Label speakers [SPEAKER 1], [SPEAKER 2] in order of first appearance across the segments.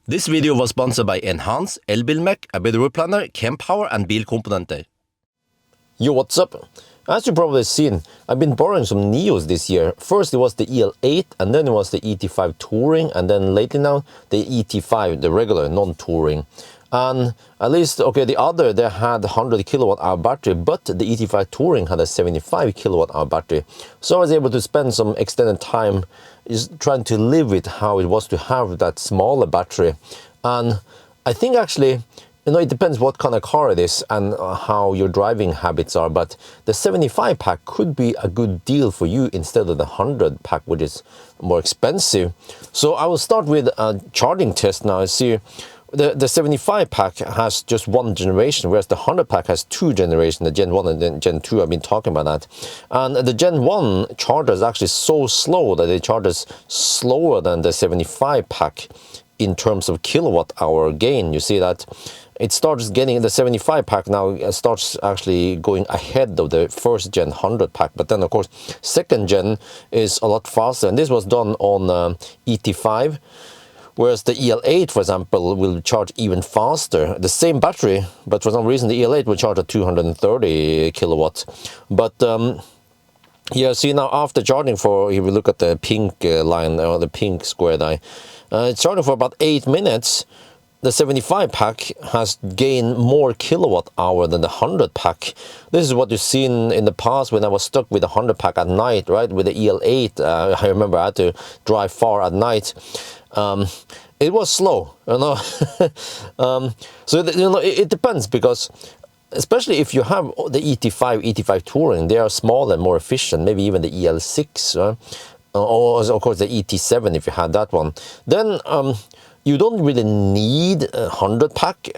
[SPEAKER 1] This video was sponsored by Enhance, Elbilmek, a better road planner, Kempower and bilkomponenter.
[SPEAKER 2] Yo, what's up? As you probably seen, I've been borrowing some Nios this year. First it was the EL8, and then it was the ET5 Touring, and then lately now the ET5, the regular non-touring. And at least, okay, the other, they had 100 kWh battery, but the ET5 Touring had a 75 kWh battery. So I was able to spend some extended time just trying to live with how it was to have that smaller battery. And I think actually, you know, it depends what kind of car it is and how your driving habits are, but the 75 pack could be a good deal for you instead of the 100 pack, which is more expensive. So I will start with a charging test now. See, the 75 pack has just one generation, whereas the 100 pack has two generations, the Gen 1 and then Gen 2. I've been talking about that. And the Gen 1 charger is actually so slow that it charges slower than the 75 pack in terms of kilowatt hour gain. You see that it starts getting, the 75 pack now starts actually going ahead of the first gen 100 pack, but then of course second gen is a lot faster, and this was done on ET5, whereas the EL8, for example, will charge even faster. The same battery, but for some reason the EL8 will charge at 230 kilowatts. But yeah, see now after charging for, if you look at the pink line or the pink square die, it's charging for about 8 minutes. The 75 pack has gained more kilowatt hour than the 100 pack. This is what you've seen in the past when I was stuck with the 100 pack at night, right? With the EL8, I remember I had to drive far at night. It was slow, you know. So you know, it depends, because especially if you have the ET5 Touring, they are smaller and more efficient. Maybe even the EL6, right? Or of course the ET7 if you had that one. Then you don't really need a 100 pack,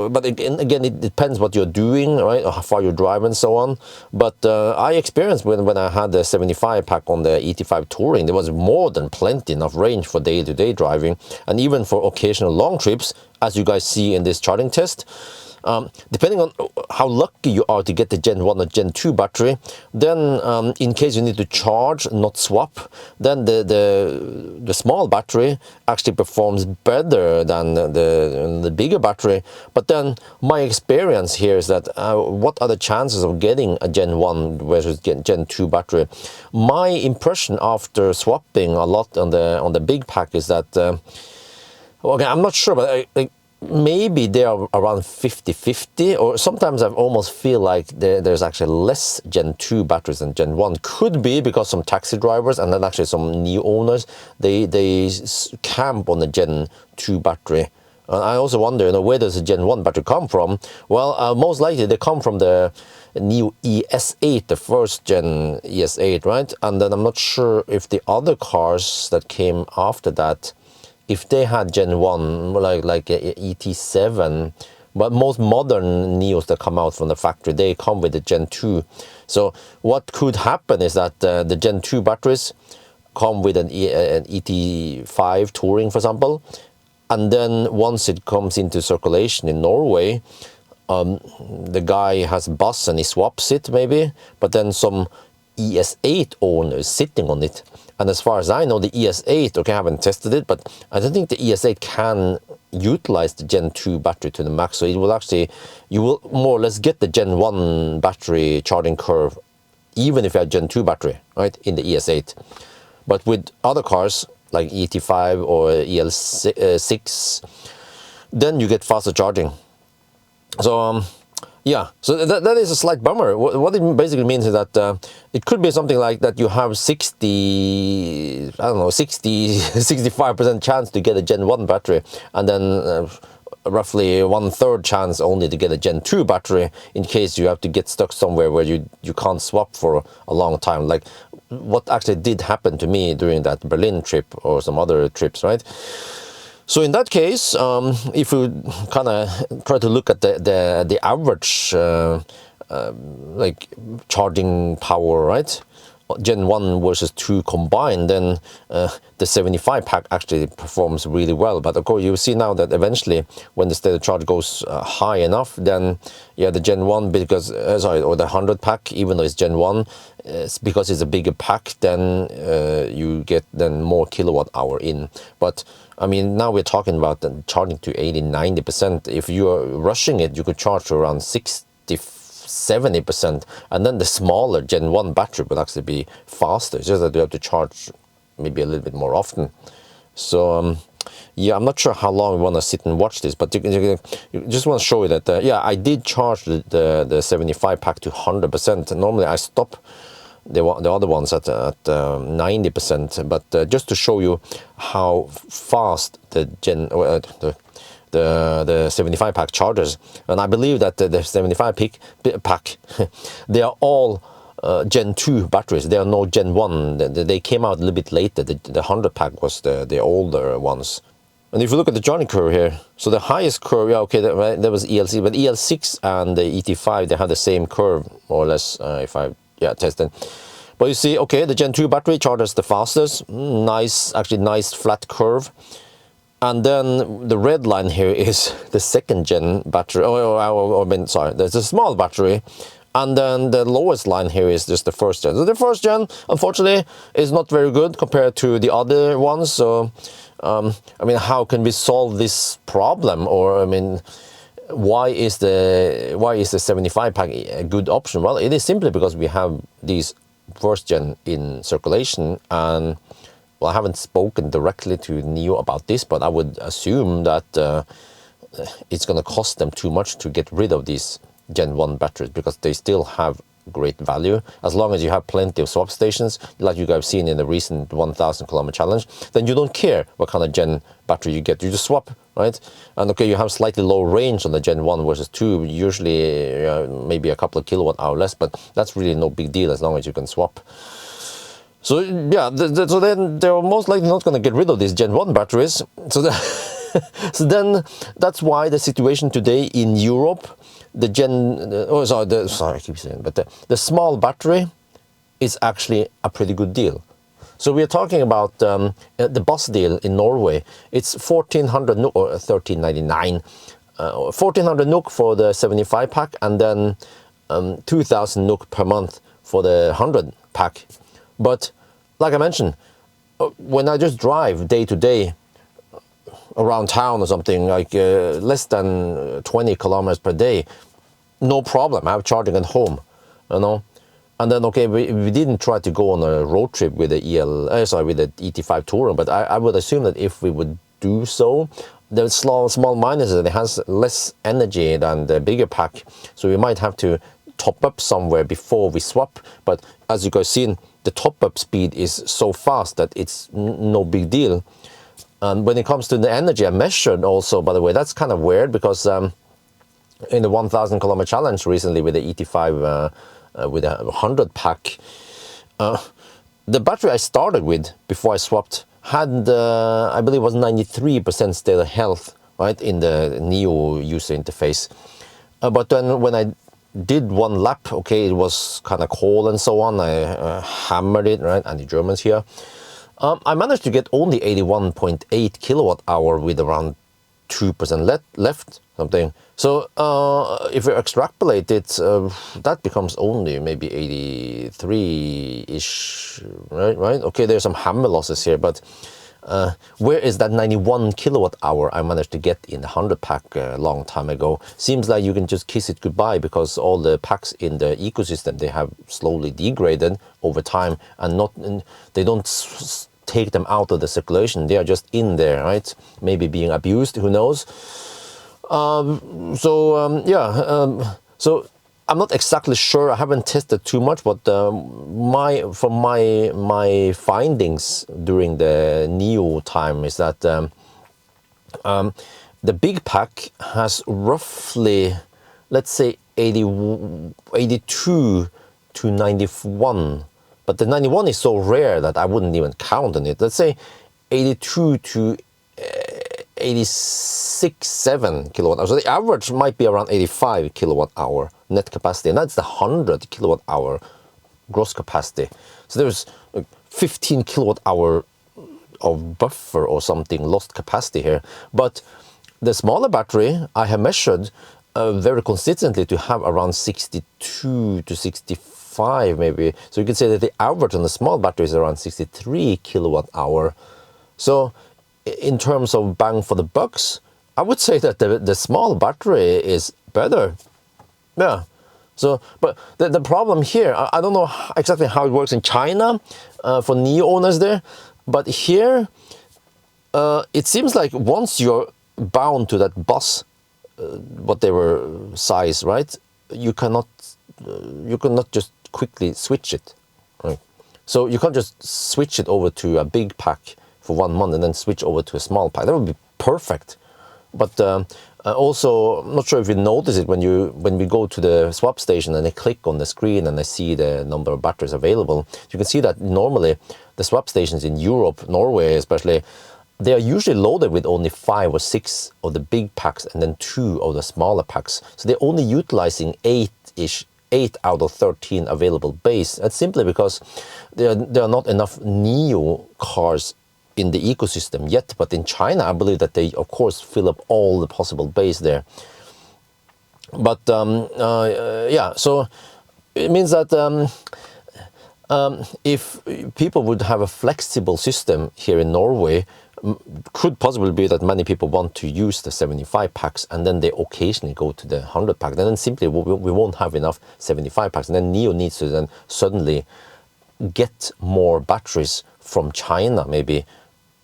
[SPEAKER 2] but again, it depends what you're doing, right? Or how far you drive and so on. But I experienced when I had the 75 pack on the ET5 Touring, there was more than plenty enough range for day-to-day driving, and even for occasional long trips, as you guys see in this charging test. Depending on how lucky you are to get the Gen 1 or Gen 2 battery, then in case you need to charge, not swap, then the small battery actually performs better than the bigger battery. But then my experience here is that what are the chances of getting a Gen 1 versus Gen 2 battery? My impression after swapping a lot on the big pack is that, okay, I'm not sure, but maybe they are around 50-50, or sometimes I almost feel like there's actually less Gen 2 batteries than Gen 1. Could be because some taxi drivers and then actually some Nio owners, they camp on the Gen 2 battery. I also wonder, you know, where does the Gen 1 battery come from? Well, most likely they come from the Nio ES8, the first gen ES8, right? And then I'm not sure if the other cars that came after that, if they had Gen 1, like ET7, but most modern Nios that come out from the factory, they come with the Gen 2. So what could happen is that the Gen 2 batteries come with an ET5 Touring, for example, and then once it comes into circulation in Norway, the guy has a bus and he swaps it maybe, but then some ES8 owner is sitting on it. And as far as I know, the ES8, okay, I haven't tested it, but I don't think the ES8 can utilize the Gen 2 battery to the max. So it will actually, you will more or less get the Gen 1 battery charging curve, even if you have Gen 2 battery, right, in the ES8. But with other cars, like ET5 or EL6, then you get faster charging. So, yeah, so that is a slight bummer. What it basically means is that it could be something like that you have 65% chance to get a Gen 1 battery, and then roughly 1/3 chance only to get a Gen 2 battery in case you have to get stuck somewhere where you can't swap for a long time. Like what actually did happen to me during that Berlin trip or some other trips, right? So in that case, if we kind of try to look at the average like charging power, right, Gen 1 versus 2 combined, then the 75 pack actually performs really well. But of course, you see now that eventually, when the state of charge goes high enough, then yeah, the Gen 1, because or the 100 pack, even though it's Gen 1, because it's a bigger pack, then you get then more kilowatt-hour in. But I mean, now we're talking about charging to 80-90%. If you're rushing it, you could charge to around 60-70%, and then the smaller Gen 1 battery will actually be faster. It's just that you have to charge maybe a little bit more often. So yeah, I'm not sure how long we want to sit and watch this, but you just want to show you that yeah, I did charge the 75 pack to 100%. Normally I stop the other ones at 90%, but just to show you how fast the the 75 pack chargers. And I believe that the 75 pack they are all Gen 2 batteries. They are no Gen 1. They came out a little bit later. The 100 pack was the older ones. And if you look at the charging curve here, so the highest curve, yeah, okay, that was EL6, but EL6 and the ET5, they have the same curve, more or less, if I tested. But you see, okay, the Gen 2 battery charges the fastest. Nice, actually nice flat curve. And then the red line here is the second gen battery. Sorry, there's a small battery. And then the lowest line here is just the first gen. So the first gen, unfortunately, is not very good compared to the other ones. So, I mean, how can we solve this problem? Or, I mean, why is the 75 pack a good option? Well, it is simply because we have these first gen in circulation, and well, I haven't spoken directly to Nio about this, but I would assume that it's going to cost them too much to get rid of these Gen 1 batteries, because they still have great value. As long as you have plenty of swap stations, like you guys have seen in the recent 1,000 kilometer challenge, then you don't care what kind of Gen battery you get. You just swap, right? And okay, you have slightly low range on the Gen 1 versus 2, usually maybe a couple of kilowatt hour less, but that's really no big deal as long as you can swap. So yeah, so then they're most likely not going to get rid of these Gen 1 batteries. So, so then that's why the situation today in Europe, the I keep saying, but the small battery is actually a pretty good deal. So we're talking about the bus deal in Norway. It's 1,400 NOK or 1,399, 1,400 NOK for the 75 pack, and then 2,000 NOK per month for the 100 pack. But like I mentioned, when I just drive day to day around town or something, like less than 20 kilometers per day, no problem. I have charging at home, you know. And then okay, we didn't try to go on a road trip with the with the ET5 Touring, but I would assume that if we would do so, the small minus is that it has less energy than the bigger pack, so we might have to top up somewhere before we swap. But as you guys seen, the top-up speed is so fast that it's no big deal. And when it comes to the energy I measured also, by the way, that's kind of weird, because in the 1,000 kilometer challenge recently with the ET5 with a 100 pack, the battery I started with before I swapped had, I believe it was 93% state of health, right, in the Nio user interface. But then when I did one lap, okay, it was kind of cold and so on. I hammered it, right, and the Germans here. I managed to get only 81.8 kilowatt hour with around 2% left, something. So if you extrapolate it, that becomes only maybe 83-ish, right? Okay, there's some hammer losses here, but where is that 91 kilowatt hour I managed to get in the 100 pack a long time ago? Seems like you can just kiss it goodbye, because all the packs in the ecosystem, they have slowly degraded over time, and they don't take them out of the circulation. They are just in there, right? Maybe being abused, who knows? So I'm not exactly sure. I haven't tested too much, but from my findings during the Nio time is that the big pack has roughly, let's say, 82 to 91. But the 91 is so rare that I wouldn't even count on it. Let's say 82 to 86.7 kilowatt hours. So the average might be around 85 kilowatt hour net capacity, and that's the 100 kilowatt hour gross capacity. So there's 15 kWh of buffer or something, lost capacity here. But the smaller battery I have measured very consistently to have around 62 to 65 maybe. So you can say that the average on the small battery is around 63 kWh. So in terms of bang for the bucks, I would say that the small battery is better. Yeah. So, but the problem here, I don't know exactly how it works in China for Nio owners there, but here it seems like once you're bound to that bus, whatever size, right? You cannot just quickly switch it, right? So you can't just switch it over to a big pack for 1 month and then switch over to a small pack. That would be perfect. But also, I'm not sure if you notice it when we go to the swap station and I click on the screen and I see the number of batteries available. You can see that normally the swap stations in Europe, Norway especially, they are usually loaded with only 5 or 6 of the big packs and then 2 of the smaller packs. So they're only utilizing 8 out of 13 available base. That's simply because there are not enough Nio cars in the ecosystem yet. But in China, I believe that they, of course, fill up all the possible base there. But yeah, so it means that if people would have a flexible system here in Norway, could possibly be that many people want to use the 75 packs and then they occasionally go to the 100 pack. Then simply we won't have enough 75 packs, and then Nio needs to then suddenly get more batteries from China maybe,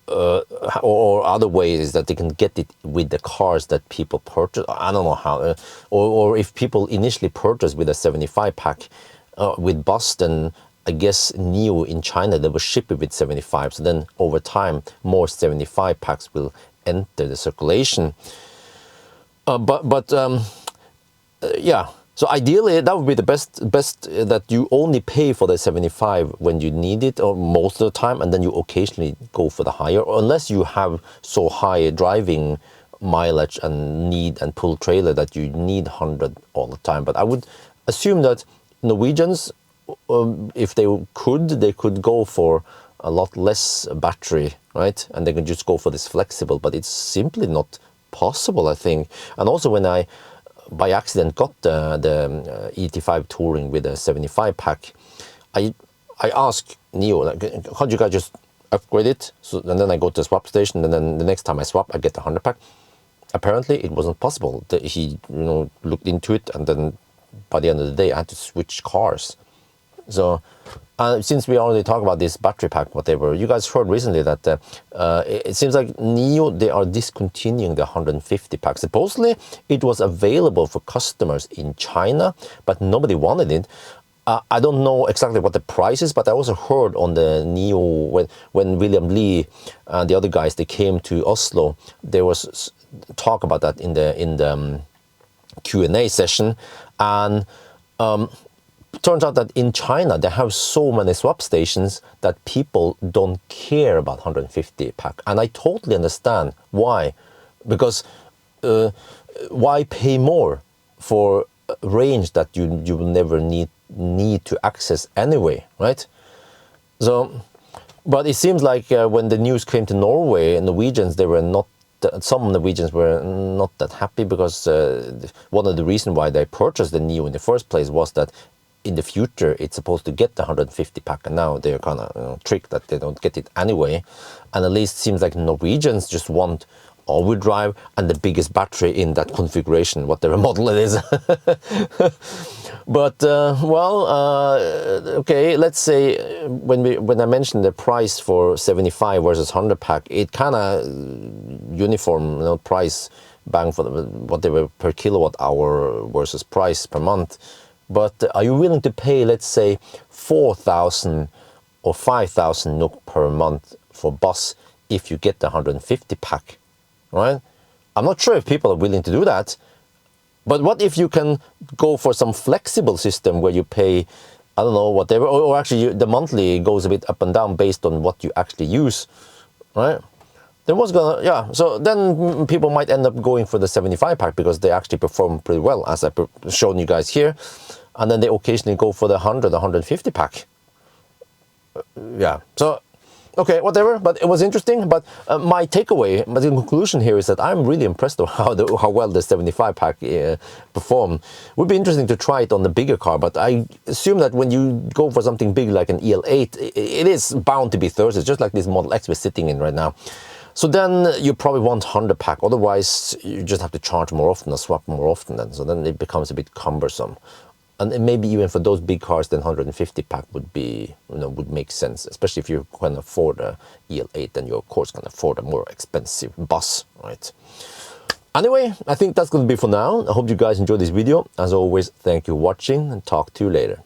[SPEAKER 2] or other ways that they can get it with the cars that people purchase. I don't know how, or if people initially purchase with a 75 pack with bus, then I guess Nio in China, they will ship it with 75. So then over time, more 75 packs will enter the circulation. Yeah, so ideally that would be the best that you only pay for the 75 when you need it, or most of the time, and then you occasionally go for the higher, or unless you have so high driving mileage and need and pull trailer that you need 100 all the time. But I would assume that Norwegians, if they could go for a lot less battery, right? And they can just go for this flexible, but it's simply not possible, I think. And also when I, by accident, got the ET5 Touring with a 75 pack, I asked Nio, like, can't you guys just upgrade it? So, and then I go to the swap station, and then the next time I swap, I get the 100 pack. Apparently, it wasn't possible. He, looked into it, and then by the end of the day, I had to switch cars. So, since we already talked about this battery pack, whatever, you guys heard recently that it seems like Nio, they are discontinuing the 150 pack. Supposedly, it was available for customers in China, but nobody wanted it. I don't know exactly what the price is, but I also heard on the Nio, when William Lee and the other guys, they came to Oslo, there was talk about that in the Q&A session. And turns out that in China, they have so many swap stations that people don't care about 150 pack. And I totally understand why. Because why pay more for a range that you will never need to access anyway, right? So, but it seems like when the news came to Norway, Norwegians, some Norwegians were not that happy, because one of the reasons why they purchased the Nio in the first place was that in the future it's supposed to get the 150 pack, and now they're kind of tricked that they don't get it anyway. And at least it seems like Norwegians just want all-wheel drive and the biggest battery in that configuration, whatever model it is. But okay, let's say when I mentioned the price for 75 versus 100 pack, it kind of uniform, price bang for whatever per kilowatt hour versus price per month. But are you willing to pay, let's say, 4,000 or 5,000 NOK per month for bus if you get the 150 pack, right? I'm not sure if people are willing to do that. But what if you can go for some flexible system where you pay, I don't know, whatever, or actually the monthly goes a bit up and down based on what you actually use, right? Then what's gonna, yeah, so then people might end up going for the 75 pack because they actually perform pretty well, as I've shown you guys here. And then they occasionally go for the 100, 150 pack. yeah, so okay, whatever, but it was interesting. But my takeaway, my conclusion here is that I'm really impressed with how well the 75 pack performed. Would be interesting to try it on the bigger car, but I assume that when you go for something big like an EL8, it is bound to be Thursdays, just like this Model X we're sitting in right now. So then you probably want 100 pack, otherwise you just have to charge more often or swap more often then. So then it becomes a bit cumbersome. And maybe even for those big cars, then 150 pack would be, would make sense, especially if you can afford a EL8, then you of course can afford a more expensive bus, right? Anyway, I think that's going to be for now. I hope you guys enjoyed this video. As always, thank you for watching and talk to you later.